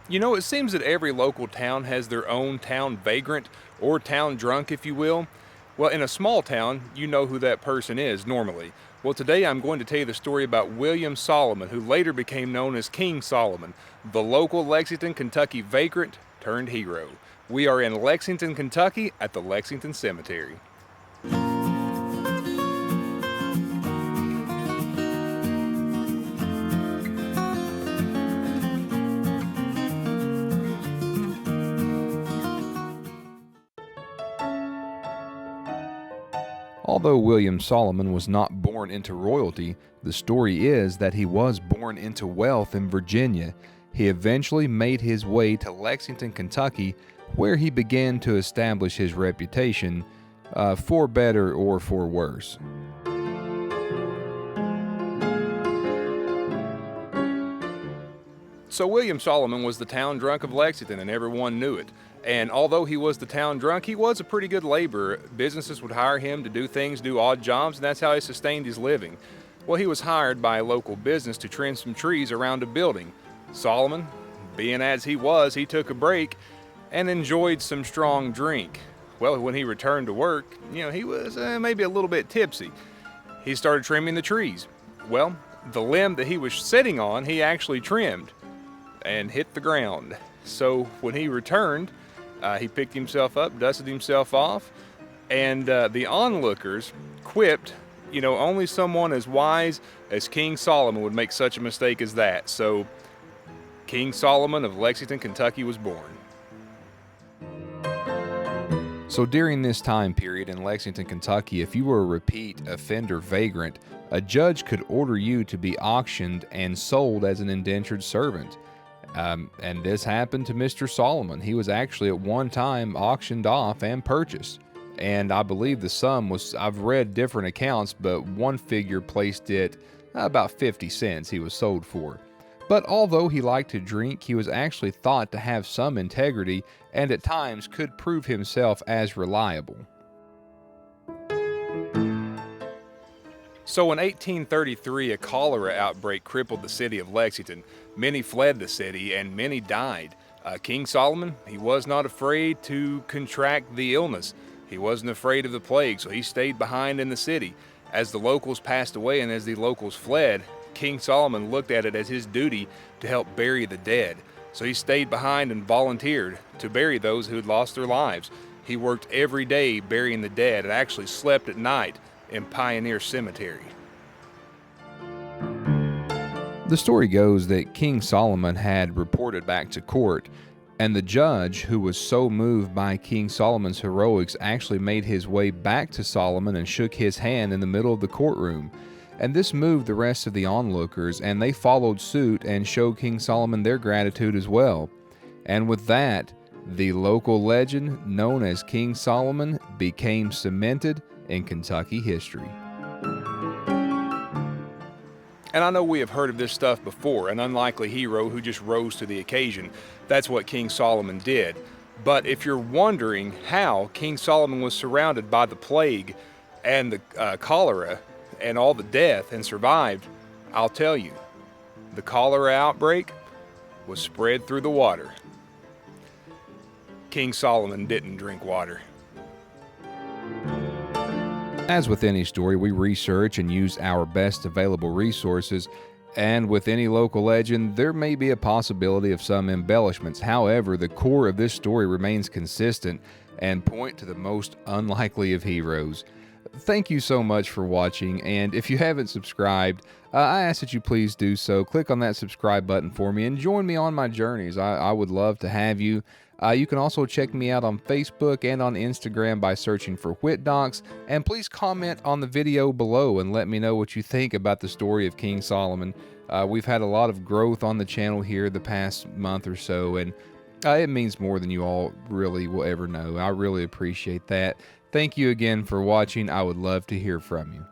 You know, it seems that every local town has their own town vagrant, or town drunk, if you will. Well, in a small town, you know who that person is normally. Well, today I'm going to tell you the story about William Solomon, who later became known as King Solomon, the local Lexington, Kentucky vagrant turned hero. We are in Lexington, Kentucky at the Lexington Cemetery. Although William Solomon was not born into royalty, the story is that he was born into wealth in Virginia. He eventually made his way to Lexington, Kentucky, where he began to establish his reputation, for better or for worse. So William Solomon was the town drunk of Lexington, and everyone knew it. And although he was the town drunk, he was a pretty good laborer. Businesses would hire him to do odd jobs, and that's how he sustained his living. Well, he was hired by a local business to trim some trees around a building. Solomon, being as he was, he took a break and enjoyed some strong drink. Well, when he returned to work, he was maybe a little bit tipsy. He started trimming the trees. Well, the limb that he was sitting on, he actually trimmed and hit the ground. So when he returned, he picked himself up, dusted himself off, and the onlookers quipped, only someone as wise as King Solomon would make such a mistake as that. So King Solomon of Lexington, Kentucky was born. So during this time period in Lexington, Kentucky, if you were a repeat offender vagrant, a judge could order you to be auctioned and sold as an indentured servant. And this happened to Mr. Solomon. He was actually at one time auctioned off and purchased. And I believe the sum was, I've read different accounts, but one figure placed it about 50 cents he was sold for. But although he liked to drink, he was actually thought to have some integrity and at times could prove himself as reliable. So in 1833, a cholera outbreak crippled the city of Lexington. Many fled the city and many died. King Solomon, he was not afraid to contract the illness. He wasn't afraid of the plague, so he stayed behind in the city. As the locals passed away and as the locals fled, King Solomon looked at it as his duty to help bury the dead. So he stayed behind and volunteered to bury those who had lost their lives. He worked every day burying the dead and actually slept at night in Pioneer Cemetery. The story goes that King Solomon had reported back to court, and the judge, who was so moved by King Solomon's heroics, actually made his way back to Solomon and shook his hand in the middle of the courtroom. And this moved the rest of the onlookers, and they followed suit and showed King Solomon their gratitude as well. And with that, the local legend known as King Solomon became cemented in Kentucky history. And I know we have heard of this stuff before, an unlikely hero who just rose to the occasion. That's what King Solomon did. But if you're wondering how King Solomon was surrounded by the plague and the cholera and all the death and survived, I'll tell you. The cholera outbreak was spread through the water. King Solomon didn't drink water. As with any story, we research and use our best available resources, and with any local legend, there may be a possibility of some embellishments. However, the core of this story remains consistent and point to the most unlikely of heroes. Thank you so much for watching, and if you haven't subscribed, I ask that you please do so. Click on that subscribe button for me and join me on my journeys. I would love to have you. You can also check me out on Facebook and on Instagram by searching for WhitDocs, and please comment on the video below and let me know what you think about the story of King Solomon. We've had a lot of growth on the channel here the past month or so, and it means more than you all really will ever know. I really appreciate that. Thank you again for watching. I would love to hear from you.